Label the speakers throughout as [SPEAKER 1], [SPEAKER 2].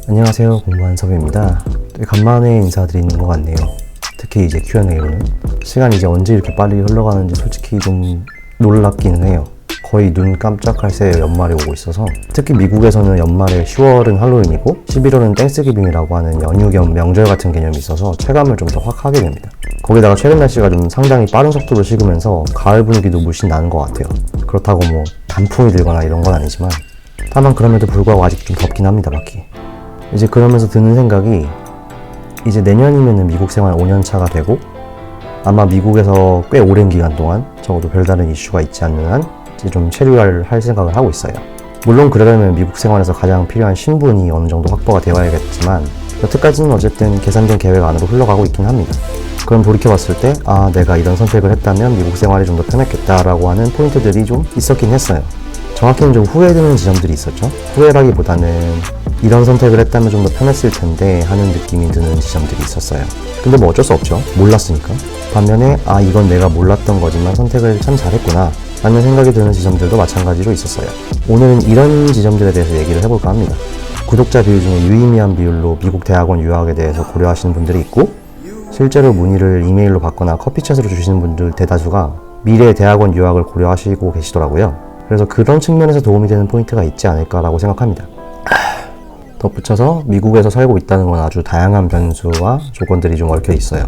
[SPEAKER 1] 안녕하세요, 공무원 섭입니다. 되게 간만에 인사드리는 것 같네요. 특히 이제 Q&A로는 시간이 이제 언제 이렇게 빨리 흘러가는지 솔직히 좀 놀랍기는 해요. 거의 눈 깜짝할 새에 연말이 오고 있어서, 특히 미국에서는 연말에 10월은 할로윈이고 11월은 땡스기빙이라고 하는 연휴 겸 명절 같은 개념이 있어서 체감을 좀 더 확 하게 됩니다. 거기다가 최근 날씨가 좀 상당히 빠른 속도로 식으면서 가을 분위기도 물씬 나는 것 같아요. 그렇다고 뭐 단풍이 들거나 이런 건 아니지만, 다만 그럼에도 불구하고 아직 좀 덥긴 합니다, 밖이. 이제 그러면서 드는 생각이, 이제 내년이면은 미국 생활 5년차가 되고 아마 미국에서 꽤 오랜 기간 동안 적어도 별다른 이슈가 있지 않는 한 이제 좀 체류할 생각을 하고 있어요. 물론 그러려면 미국 생활에서 가장 필요한 신분이 어느 정도 확보가 되어야겠지만, 여태까지는 어쨌든 계산된 계획 안으로 흘러가고 있긴 합니다. 그럼 돌이켜봤을 때, 내가 이런 선택을 했다면 미국 생활이 좀 더 편했겠다라고 하는 포인트들이 좀 있었긴 했어요. 정확히는 좀 후회되는 지점들이 있었죠. 후회라기보다는 이런 선택을 했다면 좀 더 편했을 텐데 하는 느낌이 드는 지점들이 있었어요. 근데 뭐 어쩔 수 없죠. 몰랐으니까. 반면에 이건 내가 몰랐던 거지만 선택을 참 잘했구나 라는 생각이 드는 지점들도 마찬가지로 있었어요. 오늘은 이런 지점들에 대해서 얘기를 해볼까 합니다. 구독자 비율 중에 유의미한 비율로 미국 대학원 유학에 대해서 고려하시는 분들이 있고, 실제로 문의를 이메일로 받거나 커피챗으로 주시는 분들 대다수가 미래 대학원 유학을 고려하시고 계시더라고요. 그래서 그런 측면에서 도움이 되는 포인트가 있지 않을까라고 생각합니다. 덧붙여서 미국에서 살고 있다는 건 아주 다양한 변수와 조건들이 좀 얽혀 있어요.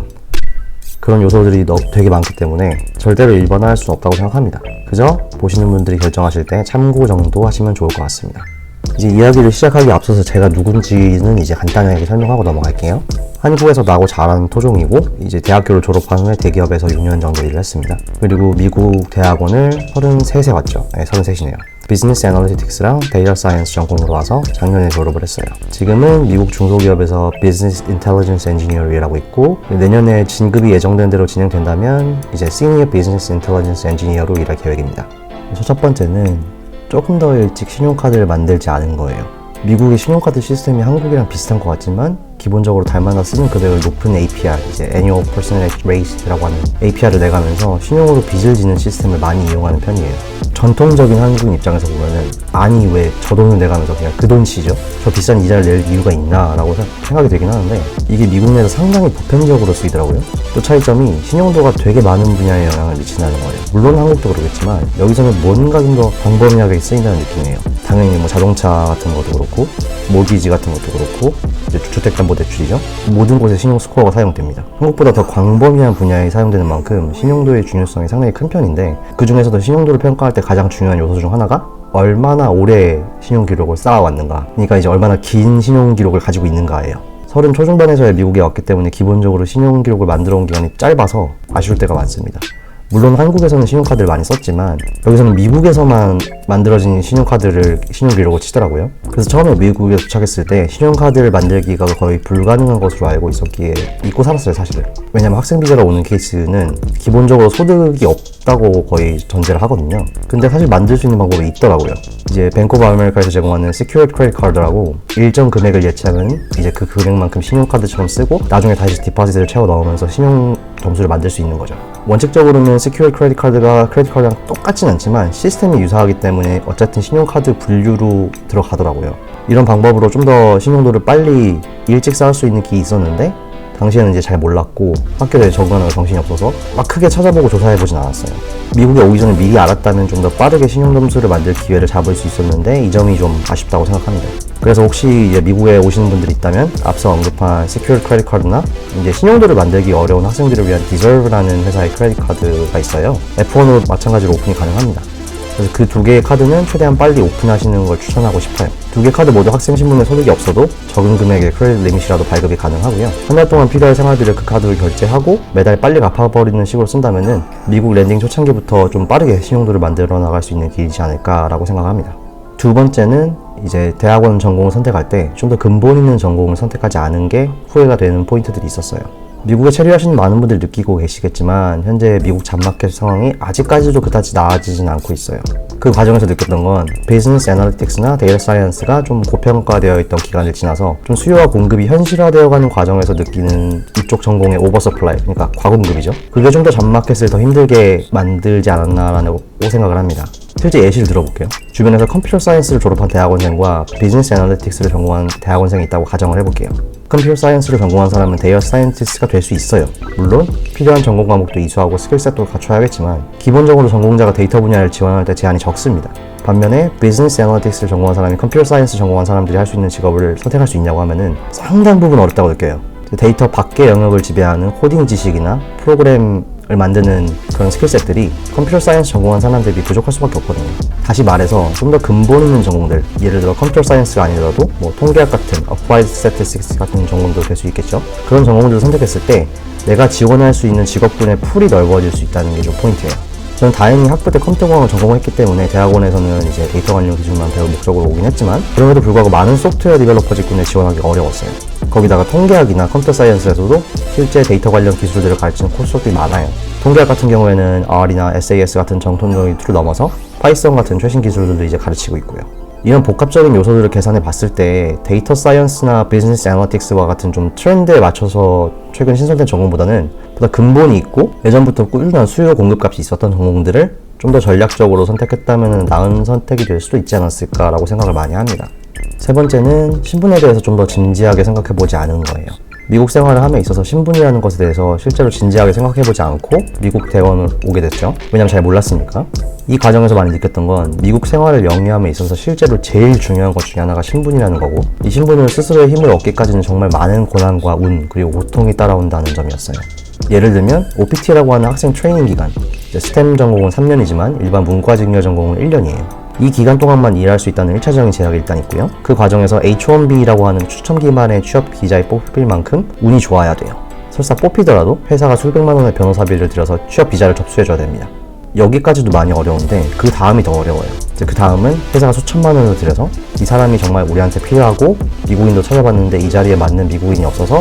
[SPEAKER 1] 그런 요소들이 되게 많기 때문에 절대로 일반화할 수는 없다고 생각합니다. 그저 보시는 분들이 결정하실 때 참고 정도 하시면 좋을 것 같습니다. 이제 이야기를 시작하기 앞서서 제가 누군지는 이제 간단하게 설명하고 넘어갈게요. 한국에서 나고 자란 토종이고, 이제 대학교를 졸업한 후에 대기업에서 6년 정도 일을 했습니다. 그리고 미국 대학원을 33세 왔죠. 네, 33이네요. 비즈니스 애널리틱스랑 데이터 사이언스 전공으로 와서 작년에 졸업을 했어요. 지금은 미국 중소기업에서 비즈니스 인텔리전스 엔지니어를 일하고 있고, 내년에 진급이 예정된 대로 진행된다면 이제 시니어 비즈니스 인텔리전스 엔지니어로 일할 계획입니다. 첫 번째는 조금 더 일찍 신용카드를 만들지 않은 거예요. 미국의 신용카드 시스템이 한국이랑 비슷한 것 같지만 기본적으로 닮아서 쓰는 그대로 높은 APR, 이제 Annual Percentage Rate라고 하는 APR을 내가면서 신용으로 빚을 지는 시스템을 많이 이용하는 편이에요. 전통적인 한국인 입장에서 보면은 왜 저 돈을 내가면서 그냥 그 돈 치죠? 저 비싼 이자를 낼 이유가 있나? 라고 생각이 되긴 하는데, 이게 미국 내에서 상당히 보편적으로 쓰이더라고요. 또 차이점이 신용도가 되게 많은 분야에 영향을 미친다는 거예요. 물론 한국도 그러겠지만 여기서는 뭔가 좀 더 광범위하게 쓰인다는 느낌이에요. 당연히 뭐 자동차 같은 것도 그렇고, 모기지 같은 것도 그렇고, 이제 주택담보대출이죠. 모든 곳에 신용 스코어가 사용됩니다. 한국보다 더 광범위한 분야에 사용되는 만큼 신용도의 중요성이 상당히 큰 편인데, 그 중에서도 신용도를 평가할 때 가장 중요한 요소 중 하나가 얼마나 오래 신용 기록을 쌓아왔는가, 그러니까 이제 얼마나 긴 신용 기록을 가지고 있는가예요. 30 초중반에서야 미국에 왔기 때문에 기본적으로 신용 기록을 만들어 온 기간이 짧아서 아쉬울 때가 많습니다. 물론 한국에서는 신용카드를 많이 썼지만 여기서는 미국에서만 만들어진 신용카드를 신용기록으로 치더라고요. 그래서 처음에 미국에 도착했을 때 신용카드를 만들기가 거의 불가능한 것으로 알고 있었기에 잊고 살았어요, 사실은. 왜냐면 학생 비자로 오는 케이스는 기본적으로 소득이 없다고 거의 전제를 하거든요. 근데 사실 만들 수 있는 방법이 있더라고요. 이제 뱅크 오브 아메리카에서 제공하는 Secured Credit Card라고 일정 금액을 예치하면 이제 그 금액만큼 신용카드처럼 쓰고 나중에 다시 디포지트를 채워 넣으면서 신용 점수를 만들 수 있는 거죠. 원칙적으로는 Secured Credit Card가 크레딧 카드랑 똑같진 않지만 시스템이 유사하기 때문에 어쨌든 신용카드 분류로 들어가더라고요. 이런 방법으로 좀 더 신용도를 빨리 일찍 쌓을 수 있는 길이 있었는데 당시에는 이제 잘 몰랐고 학교에 적응하는 정신이 없어서 막 크게 찾아보고 조사해보진 않았어요. 미국에 오기 전에 미리 알았다면 좀 더 빠르게 신용 점수를 만들 기회를 잡을 수 있었는데 이 점이 좀 아쉽다고 생각합니다. 그래서 혹시 이제 미국에 오시는 분들이 있다면 앞서 언급한 Secured Credit Card나 이제 신용도를 만들기 어려운 학생들을 위한 Deserve라는 회사의 크레딧 카드가 있어요. F1으로 마찬가지로 오픈이 가능합니다. 그래서 그 두 개의 카드는 최대한 빨리 오픈하시는 걸 추천하고 싶어요. 두 개 카드 모두 학생 신분에 소득이 없어도 적은 금액의 크레딧 리밋이라도 발급이 가능하고요. 한 달 동안 필요할 생활비를 그 카드로 결제하고 매달 빨리 갚아버리는 식으로 쓴다면은 미국 랜딩 초창기부터 좀 빠르게 신용도를 만들어 나갈 수 있는 길이지 않을까라고 생각합니다. 두 번째는 이제 대학원 전공을 선택할 때 좀 더 근본 있는 전공을 선택하지 않은 게 후회가 되는 포인트들이 있었어요. 미국에 체류하시는 많은 분들이 느끼고 계시겠지만 현재 미국 잡마켓 상황이 아직까지도 그다지 나아지진 않고 있어요. 그 과정에서 느꼈던 건 비즈니스 애널리틱스나 데이터 사이언스가 좀 고평가되어 있던 기간을 지나서 좀 수요와 공급이 현실화되어가는 과정에서 느끼는 이쪽 전공의 오버서플라이, 그러니까 과공급이죠. 그게 좀 더 잡마켓을 더 힘들게 만들지 않았나라고 생각을 합니다. 실제 예시를 들어볼게요. 주변에서 컴퓨터 사이언스를 졸업한 대학원생과 비즈니스 애널리틱스를 전공한 대학원생이 있다고 가정을 해볼게요. 컴퓨터 사이언스를 전공한 사람은 데이터 사이언티스트가 될 수 있어요. 물론 필요한 전공 과목도 이수하고 스킬셋도 갖춰야겠지만 기본적으로 전공자가 데이터 분야를 지원할 때 제한이 적습니다. 반면에 비즈니스 애널리틱스를 전공한 사람이 컴퓨터 사이언스 전공한 사람들이 할 수 있는 직업을 선택할 수 있냐고 하면은 상당 부분 어렵다고 느껴요. 데이터 밖의 영역을 지배하는 코딩 지식이나 프로그램을 만드는 그런 스킬셋들이 컴퓨터 사이언스 전공한 사람들이 부족할 수밖에 없거든요. 다시 말해서 좀 더 근본 있는 전공들, 예를 들어 컴퓨터 사이언스가 아니더라도 통계학 같은 Applied Statistics 같은 전공도 될 수 있겠죠. 그런 전공들을 선택했을 때 내가 지원할 수 있는 직업군의 풀이 넓어질 수 있다는 게 좀 포인트예요. 저는 다행히 학부 때 컴퓨터공학을 전공했기 때문에 대학원에서는 이제 데이터 관련 기술만 배울 목적으로 오긴 했지만 그럼에도 불구하고 많은 소프트웨어 디벨로퍼 직군에 지원하기 어려웠어요. 거기다가 통계학이나 컴퓨터 사이언스에서도 실제 데이터 관련 기술들을 가르치는 코스들이 많아요. 통계학 같은 경우에는 R이나 SAS 같은 정통적인 툴을 넘어서 파이썬 같은 최신 기술들도 이제 가르치고 있고요. 이런 복합적인 요소들을 계산해 봤을 때 데이터 사이언스나 비즈니스 애널리틱스와 같은 좀 트렌드에 맞춰서 최근 신설된 전공보다는 보다 근본이 있고 예전부터 꾸준한 수요 공급값이 있었던 전공들을 좀 더 전략적으로 선택했다면 나은 선택이 될 수도 있지 않았을까라고 생각을 많이 합니다. 세 번째는 신분에 대해서 좀 더 진지하게 생각해보지 않은 거예요. 미국 생활을 함에 있어서 신분이라는 것에 대해서 실제로 진지하게 생각해보지 않고 미국 대원을 오게 됐죠. 왜냐면 잘 몰랐으니까. 이 과정에서 많이 느꼈던 건 미국 생활을 영위함에 있어서 실제로 제일 중요한 것 중에 하나가 신분이라는 거고 이 신분은 스스로의 힘을 얻기까지는 정말 많은 고난과 운 그리고 고통이 따라온다는 점이었어요. 예를 들면 OPT라고 하는 학생 트레이닝 기간, 스템 전공은 3년이지만 일반 문과직렬 전공은 1년이에요. 이 기간 동안만 일할 수 있다는 1차적인 제약이 일단 있고요. 그 과정에서 H1B라고 하는 추첨 기반의 취업 비자에 뽑힐 만큼 운이 좋아야 돼요. 설사 뽑히더라도 회사가 수백만 원의 변호사비를 들여서 취업 비자를 접수해줘야 됩니다. 여기까지도 많이 어려운데 그 다음이 더 어려워요. 그 다음은 회사가 수천만 원을 들여서 이 사람이 정말 우리한테 필요하고 미국인도 찾아봤는데 이 자리에 맞는 미국인이 없어서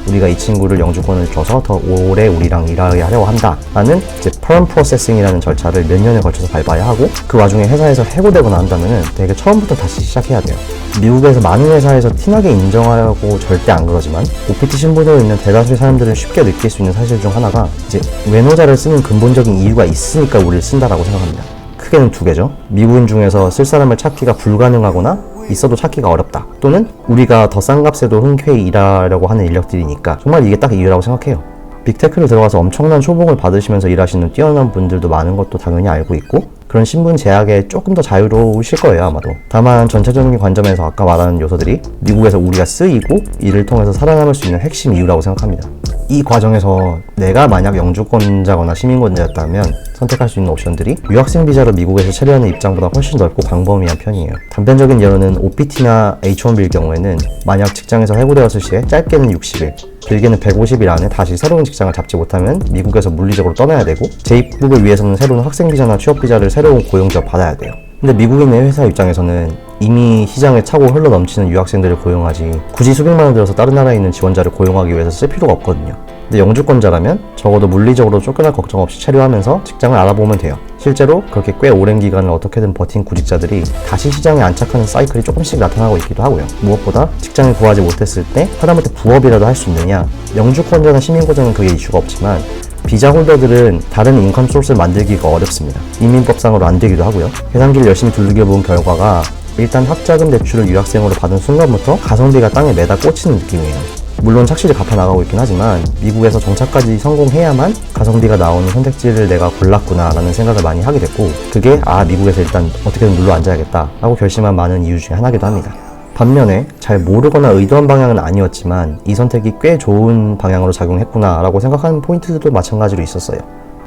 [SPEAKER 1] 우리가 이 친구를 영주권을 줘서 더 오래 우리랑 일하게 하려고 한다 라는 이제 perm processing이라는 절차를 몇 년에 걸쳐서 밟아야 하고 그 와중에 회사에서 해고되거나 한다면 되게 처음부터 다시 시작해야 돼요. 미국에서 많은 회사에서 티나게 인정하려고 절대 안 그러지만 OPT 신분으로 있는 대다수의 사람들은 쉽게 느낄 수 있는 사실 중 하나가 이제 외노자를 쓰는 근본적인 이유가 있으니까 우리를 쓴다라고 생각합니다. 크게는 두 개죠. 미국인 중에서 쓸 사람을 찾기가 불가능하거나 있어도 찾기가 어렵다. 또는 우리가 더 싼 값에도 흔쾌히 일하려고 하는 인력들이니까 정말 이게 딱 이유라고 생각해요. 빅테크를 들어가서 엄청난 초봉을 받으시면서 일하시는 뛰어난 분들도 많은 것도 당연히 알고 있고 그런 신분 제약에 조금 더 자유로우실 거예요 아마도. 다만 전체적인 관점에서 아까 말하는 요소들이 미국에서 우리가 쓰이고 이를 통해서 살아남을 수 있는 핵심 이유라고 생각합니다. 이 과정에서 내가 만약 영주권자거나 시민권자였다면 선택할 수 있는 옵션들이 유학생 비자로 미국에서 체류하는 입장보다 훨씬 넓고 광범위한 편이에요. 단편적인 예로는 OPT나 H1B일 경우에는 만약 직장에서 해고되었을 시에 짧게는 60일, 길게는 150일 안에 다시 새로운 직장을 잡지 못하면 미국에서 물리적으로 떠나야 되고 재입국을 위해서는 새로운 학생 비자나 취업 비자를 새로운 고용지와 받아야 돼요. 근데 미국인의 회사 입장에서는 이미 시장에 차고 흘러 넘치는 유학생들을 고용하지 굳이 수백만 원 들여서 다른 나라에 있는 지원자를 고용하기 위해서 쓸 필요가 없거든요. 근데 영주권자라면 적어도 물리적으로 쫓겨날 걱정 없이 체류하면서 직장을 알아보면 돼요. 실제로 그렇게 꽤 오랜 기간을 어떻게든 버틴 구직자들이 다시 시장에 안착하는 사이클이 조금씩 나타나고 있기도 하고요. 무엇보다 직장을 구하지 못했을 때 하다못해 부업이라도 할 수 있느냐, 영주권자나 시민권자는 그게 이슈가 없지만 비자 홀더들은 다른 인컴 소스를 만들기가 어렵습니다. 이민법상으로 안 되기도 하고요. 계산기를 열심히 두들겨본 결과가 일단 학자금 대출을 유학생으로 받은 순간부터 가성비가 땅에 매다 꽂히는 느낌이에요. 물론 착실히 갚아나가고 있긴 하지만 미국에서 정착까지 성공해야만 가성비가 나오는 선택지를 내가 골랐구나 라는 생각을 많이 하게 됐고 그게 미국에서 일단 어떻게든 눌러 앉아야겠다 라고 결심한 많은 이유 중에 하나이기도 합니다. 반면에 잘 모르거나 의도한 방향은 아니었지만 이 선택이 꽤 좋은 방향으로 작용했구나 라고 생각하는 포인트들도 마찬가지로 있었어요.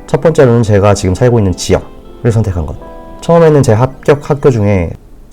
[SPEAKER 1] 첫 번째로는 제가 지금 살고 있는 지역을 선택한 것. 처음에는 제 합격 학교 중에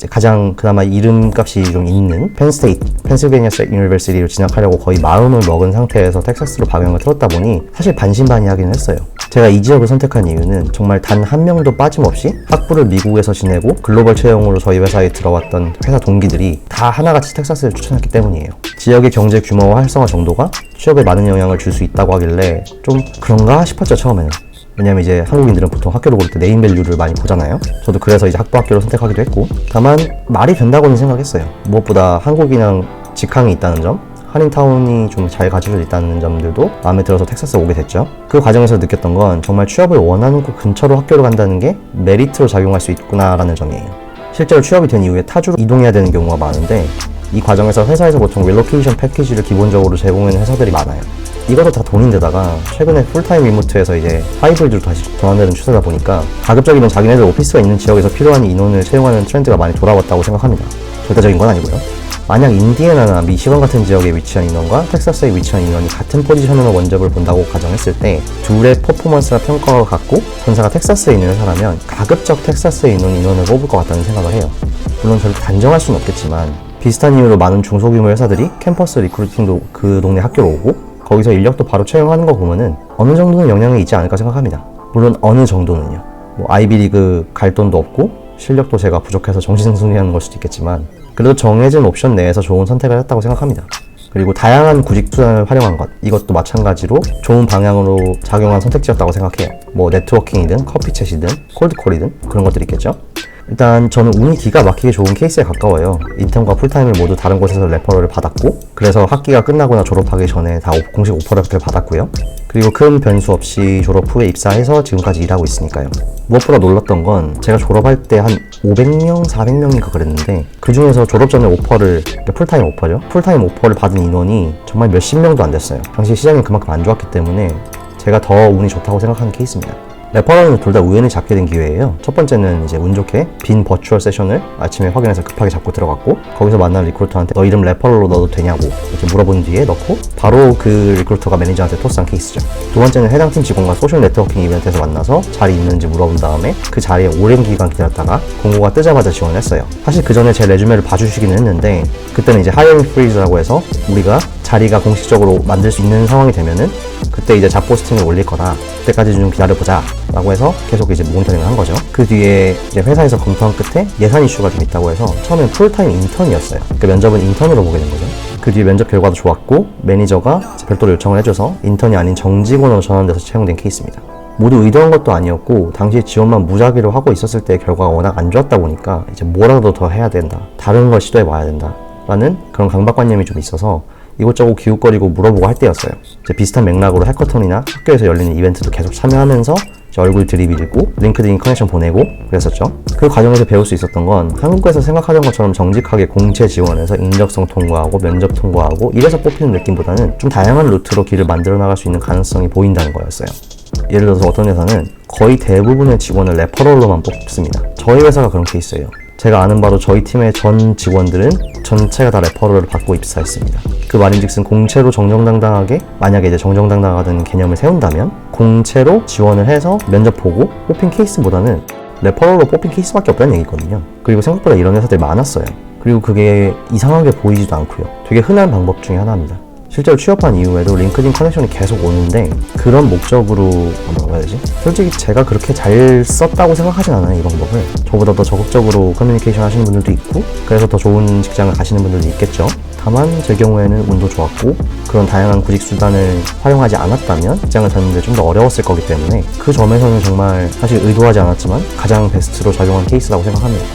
[SPEAKER 1] 가장 그나마 이름값이 좀 있는 펜스테이트, 펜실베니아 스테이트 유니버시티로 진학하려고 거의 마음을 먹은 상태에서 텍사스로 방향을 틀었다 보니 사실 반신반의하긴 했어요. 제가 이 지역을 선택한 이유는 정말 단 한 명도 빠짐없이 학부를 미국에서 지내고 글로벌 채용으로 저희 회사에 들어왔던 회사 동기들이 다 하나같이 텍사스를 추천했기 때문이에요. 지역의 경제 규모와 활성화 정도가 취업에 많은 영향을 줄 수 있다고 하길래 좀 그런가 싶었죠 처음에는. 왜냐면 이제 한국인들은 보통 학교를 고를 때 네임밸류를 많이 보잖아요. 저도 그래서 이제 학교를 선택하기도 했고 다만 말이 된다고는 생각했어요. 무엇보다 한국이랑 직항이 있다는 점, 한인타운이 좀 잘 갖춰져 있다는 점들도 마음에 들어서 텍사스에 오게 됐죠. 그 과정에서 느꼈던 건 정말 취업을 원하는 곳 근처로 학교를 간다는 게 메리트로 작용할 수 있구나라는 점이에요. 실제로 취업이 된 이후에 타주로 이동해야 되는 경우가 많은데 이 과정에서 회사에서 보통 릴로케이션 패키지를 기본적으로 제공하는 회사들이 많아요. 이것도 다 돈인데다가 최근에 풀타임 리모트에서 이제 하이브리드로 다시 전환되는 추세다 보니까 가급적이면 자기네들 오피스가 있는 지역에서 필요한 인원을 채용하는 트렌드가 많이 돌아왔다고 생각합니다. 절대적인 건 아니고요. 만약 인디애나나 미시건 같은 지역에 위치한 인원과 텍사스에 위치한 인원이 같은 포지션으로 면접을 본다고 가정했을 때 둘의 퍼포먼스나 평가가 같고 본사가 텍사스에 있는 회사라면 가급적 텍사스에 있는 인원을 뽑을 것 같다는 생각을 해요. 물론 절대 단정할 수는 없겠지만 비슷한 이유로 많은 중소규모 회사들이 캠퍼스 리크루팅도 그 동네 학교로 오고 거기서 인력도 바로 채용하는 거 보면은 어느 정도는 영향이 있지 않을까 생각합니다. 물론 어느 정도는요. 뭐 아이비리그 갈 돈도 없고 실력도 제가 부족해서 정신승리하는 걸 수도 있겠지만 그래도 정해진 옵션 내에서 좋은 선택을 했다고 생각합니다. 그리고 다양한 구직 수단을 활용한 것, 이것도 마찬가지로 좋은 방향으로 작용한 선택지였다고 생각해요. 뭐 네트워킹이든 커피챗이든 콜드콜이든 그런 것들이 있겠죠. 일단 저는 운이 기가 막히게 좋은 케이스에 가까워요. 인턴과 풀타임을 모두 다른 곳에서 레퍼럴을 받았고 그래서 학기가 끝나거나 졸업하기 전에 다 공식 오퍼레터를 받았고요. 그리고 큰 변수 없이 졸업 후에 입사해서 지금까지 일하고 있으니까요. 무엇보다 놀랐던 건 제가 졸업할 때 한 500명, 400명인가 그랬는데 그 중에서 졸업 전에 오퍼를, 풀타임 오퍼죠. 풀타임 오퍼를 받은 인원이 정말 몇십 명도 안 됐어요. 당시 시장이 그만큼 안 좋았기 때문에 제가 더 운이 좋다고 생각하는 케이스입니다. 레퍼럴은 둘 다 우연히 잡게 된 기회예요. 첫 번째는 이제 운 좋게 빈 버추얼 세션을 아침에 확인해서 급하게 잡고 들어갔고 거기서 만난 리크루터한테 너 이름 레퍼럴로 넣어도 되냐고 이렇게 물어본 뒤에 넣고 바로 그 리크루터가 매니저한테 토스한 케이스죠. 두 번째는 해당 팀 직원과 소셜 네트워킹 이벤트에서 만나서 자리 있는지 물어본 다음에 그 자리에 오랜 기간 기다렸다가 공고가 뜨자마자 지원을 했어요. 사실 그 전에 제 레주메를 봐주시기는 했는데 그때는 이제 하이어링 프리즈라고 해서 우리가 자리가 공식적으로 만들 수 있는 상황이 되면은 그때 이제 잡 포스팅을 올릴 거다. 그때까지 좀 기다려보자 라고 해서 계속 이제 모니터링을 한 거죠. 그 뒤에 이제 회사에서 검토한 끝에 예산 이슈가 좀 있다고 해서 처음엔 풀타임 인턴이었어요. 그 면접은 인턴으로 보게 된 거죠. 그 뒤에 면접 결과도 좋았고 매니저가 별도로 요청을 해줘서 인턴이 아닌 정직원으로 전환돼서 채용된 케이스입니다. 모두 의도한 것도 아니었고 당시에 지원만 무작위로 하고 있었을 때 결과가 워낙 안 좋았다 보니까 이제 뭐라도 더 해야 된다. 다른 걸 시도해 봐야 된다. 라는 그런 강박관념이 좀 있어서 이것저것 기웃거리고 물어보고 할 때였어요. 이제 비슷한 맥락으로 해커톤이나 학교에서 열리는 이벤트도 계속 참여하면서 얼굴 들이밀고 링크드인 커넥션 보내고 그랬었죠. 그 과정에서 배울 수 있었던 건 한국에서 생각하던 것처럼 정직하게 공채 지원해서 인적성 통과하고 면접 통과하고 이래서 뽑히는 느낌보다는 좀 다양한 루트로 길을 만들어 나갈 수 있는 가능성이 보인다는 거였어요. 예를 들어서 어떤 회사는 거의 대부분의 직원을 레퍼럴로만 뽑습니다. 저희 회사가 그런 케이스예요. 제가 아는 바로 저희 팀의 전 직원들은 전체가 다 레퍼럴을 받고 입사했습니다. 그 말인즉슨 공채로 정정당당하게 만약에 이제 정정당당하다는 개념을 세운다면 공채로 지원을 해서 면접 보고 뽑힌 케이스보다는 레퍼럴로 뽑힌 케이스밖에 없다는 얘기거든요. 그리고 생각보다 이런 회사들이 많았어요. 그리고 그게 이상하게 보이지도 않고요. 되게 흔한 방법 중에 하나입니다. 실제로 취업한 이후에도 링크드인 커넥션이 계속 오는데 그런 목적으로 뭐라 해야 되지? 솔직히 제가 그렇게 잘 썼다고 생각하진 않아요, 이 방법을. 저보다 더 적극적으로 커뮤니케이션 하시는 분들도 있고 그래서 더 좋은 직장을 가시는 분들도 있겠죠. 다만 제 경우에는 운도 좋았고 그런 다양한 구직 수단을 활용하지 않았다면 직장을 찾는데 좀 더 어려웠을 거기 때문에 그 점에서는 정말 사실 의도하지 않았지만 가장 베스트로 작용한 케이스라고 생각합니다.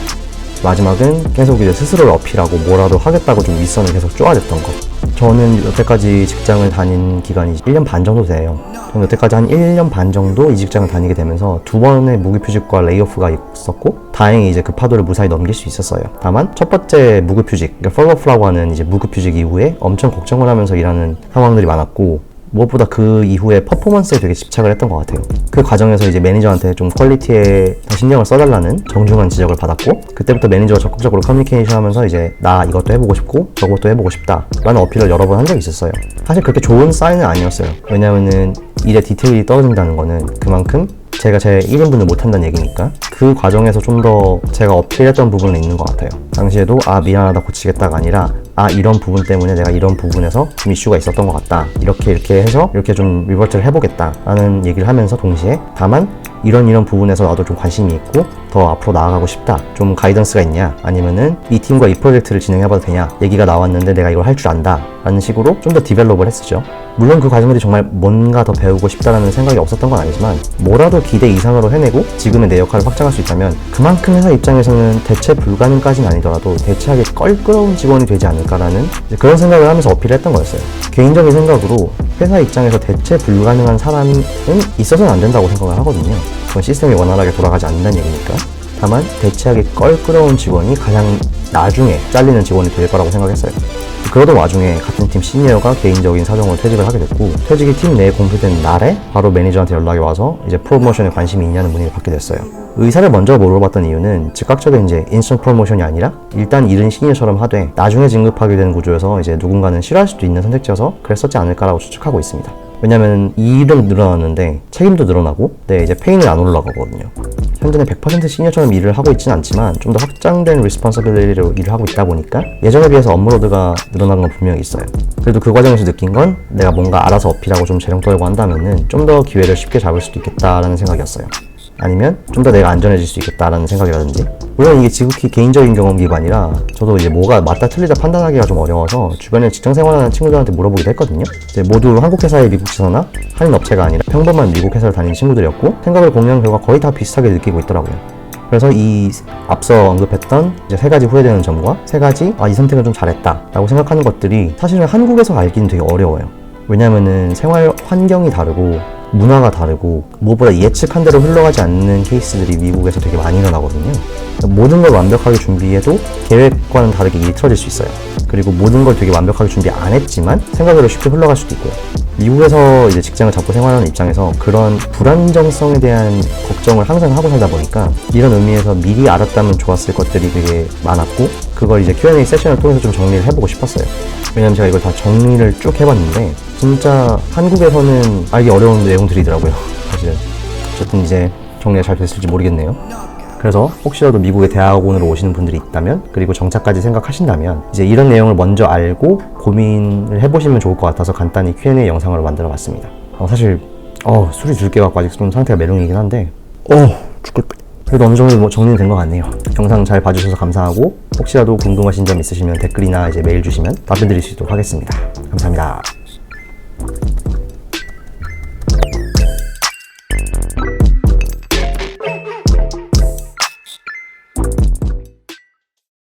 [SPEAKER 1] 마지막은 계속 이제 스스로를 어필하고 뭐라도 하겠다고 좀 윗선을 계속 쪼아댔던 것. 저는 여태까지 직장을 다닌 기간이 1년 반 정도 돼요. 저는 여태까지 한 1년 반 정도 이 직장을 다니게 되면서 2번의 무급휴직과 레이오프가 있었고 다행히 이제 그 파도를 무사히 넘길 수 있었어요. 다만 첫 번째 무급휴직, 그러니까 펄로프라고 하는 이제 무급휴직 이후에 엄청 걱정을 하면서 일하는 상황들이 많았고 무엇보다 그 이후에 퍼포먼스에 되게 집착을 했던 것 같아요. 그 과정에서 이제 매니저한테 좀 퀄리티에 더 신경을 써달라는 정중한 지적을 받았고 그때부터 매니저가 적극적으로 커뮤니케이션 하면서 이제 나 이것도 해보고 싶고 저것도 해보고 싶다 라는 어필을 여러 번 한 적이 있었어요. 사실 그렇게 좋은 사인은 아니었어요. 왜냐면은 일의 디테일이 떨어진다는 거는 그만큼 제가 제 1인분을 못한다는 얘기니까 그 과정에서 좀 더 제가 어필했던 부분은 있는 것 같아요. 당시에도 미안하다 고치겠다가 아니라 이런 부분 때문에 내가 이런 부분에서 좀 이슈가 있었던 것 같다. 이렇게 해서 이렇게 좀 리버트를 해보겠다 라는 얘기를 하면서 동시에 다만 이런 부분에서 나도 좀 관심이 있고 더 앞으로 나아가고 싶다, 좀 가이던스가 있냐, 아니면은 이 팀과 이 프로젝트를 진행해봐도 되냐, 얘기가 나왔는데 내가 이걸 할 줄 안다 라는 식으로 좀 더 디벨롭을 했었죠. 물론 그 과정들이 정말 뭔가 더 배우고 싶다라는 생각이 없었던 건 아니지만, 뭐라도 기대 이상으로 해내고 지금의 내 역할을 확장할 수 있다면 그만큼 회사 입장에서는 대체 불가능까지는 아니더라도 대체하기 껄끄러운 직원이 되지 않을까라는 그런 생각을 하면서 어필을 했던 거였어요. 개인적인 생각으로 회사 입장에서 대체 불가능한 사람은 있어서는 안 된다고 생각을 하거든요. 그건 시스템이 원활하게 돌아가지 않는다는 얘기니까. 다만 대체하기 껄끄러운 직원이 가장 나중에 잘리는 직원이 될 거라고 생각했어요. 그러던 와중에 같은 팀 시니어가 개인적인 사정으로 퇴직을 하게 됐고, 퇴직이 팀 내에 공표된 날에 바로 매니저한테 연락이 와서 이제 프로모션에 관심이 있냐는 문의를 받게 됐어요. 의사를 먼저 물어봤던 이유는 즉각적인 이제 인스턴트 프로모션이 아니라 일단 일은 시니어처럼 하되 나중에 진급하게 되는 구조여서 이제 누군가는 싫어할 수도 있는 선택지여서 그랬었지 않을까라고 추측하고 있습니다. 왜냐면 일은 늘어났는데 책임도 늘어나고 이제 페이는 안 올라가거든요. 현재는 100% 시니어처럼 일을 하고 있지는 않지만 좀 더 확장된 리스폰서빌리티로 일을 하고 있다 보니까 예전에 비해서 업무로드가 늘어나는 건 분명히 있어요. 그래도 그 과정에서 느낀 건 내가 뭔가 알아서 어필하고 좀 재롱 떨고 한다면은 좀 더 기회를 쉽게 잡을 수도 있겠다라는 생각이었어요. 아니면 좀 더 내가 안전해질 수 있겠다라는 생각이라든지. 물론 이게 지극히 개인적인 경험 기반이라 저도 이제 뭐가 맞다 틀리다 판단하기가 좀 어려워서 주변에 직장 생활하는 친구들한테 물어보기도 했거든요. 이제 모두 한국 회사의 미국 지사나 한인 업체가 아니라 평범한 미국 회사를 다니는 친구들이었고 생각을 공유한 결과 거의 다 비슷하게 느끼고 있더라고요. 그래서 이 앞서 언급했던 이제 3가지 후회되는 점과 3가지 이 선택은 좀 잘했다 라고 생각하는 것들이 사실은 한국에서 알기는 되게 어려워요. 왜냐면은 생활 환경이 다르고 문화가 다르고 무엇보다 예측한 대로 흘러가지 않는 케이스들이 미국에서 되게 많이 일어나거든요. 모든 걸 완벽하게 준비해도 계획과는 다르게 일이 틀어질 수 있어요. 그리고 모든 걸 되게 완벽하게 준비 안 했지만 생각대로 쉽게 흘러갈 수도 있고요. 미국에서 이제 직장을 잡고 생활하는 입장에서 그런 불안정성에 대한 걱정을 항상 하고 살다 보니까 이런 의미에서 미리 알았다면 좋았을 것들이 되게 많았고, 그걸 이제 Q&A 세션을 통해서 좀 정리를 해보고 싶었어요. 왜냐면 제가 이걸 다 정리를 쭉 해봤는데 진짜 한국에서는 알기 어려운 내용들이더라고요. 사실은. 어쨌든 이제 정리가 잘 됐을지 모르겠네요. 그래서 혹시라도 미국의 대학원으로 오시는 분들이 있다면, 그리고 정착까지 생각하신다면 이제 이런 내용을 먼저 알고 고민을 해보시면 좋을 것 같아서 간단히 Q&A 영상을 만들어 봤습니다. 사실 술이 줄게 갖고 아직 좀 상태가 메롱이긴 한데 죽겠다. 그래도 어느 정도 정리는 된 것 같네요. 영상 잘 봐주셔서 감사하고, 혹시라도 궁금하신 점 있으시면 댓글이나 이제 메일 주시면 답변 드릴 수 있도록 하겠습니다. 감사합니다.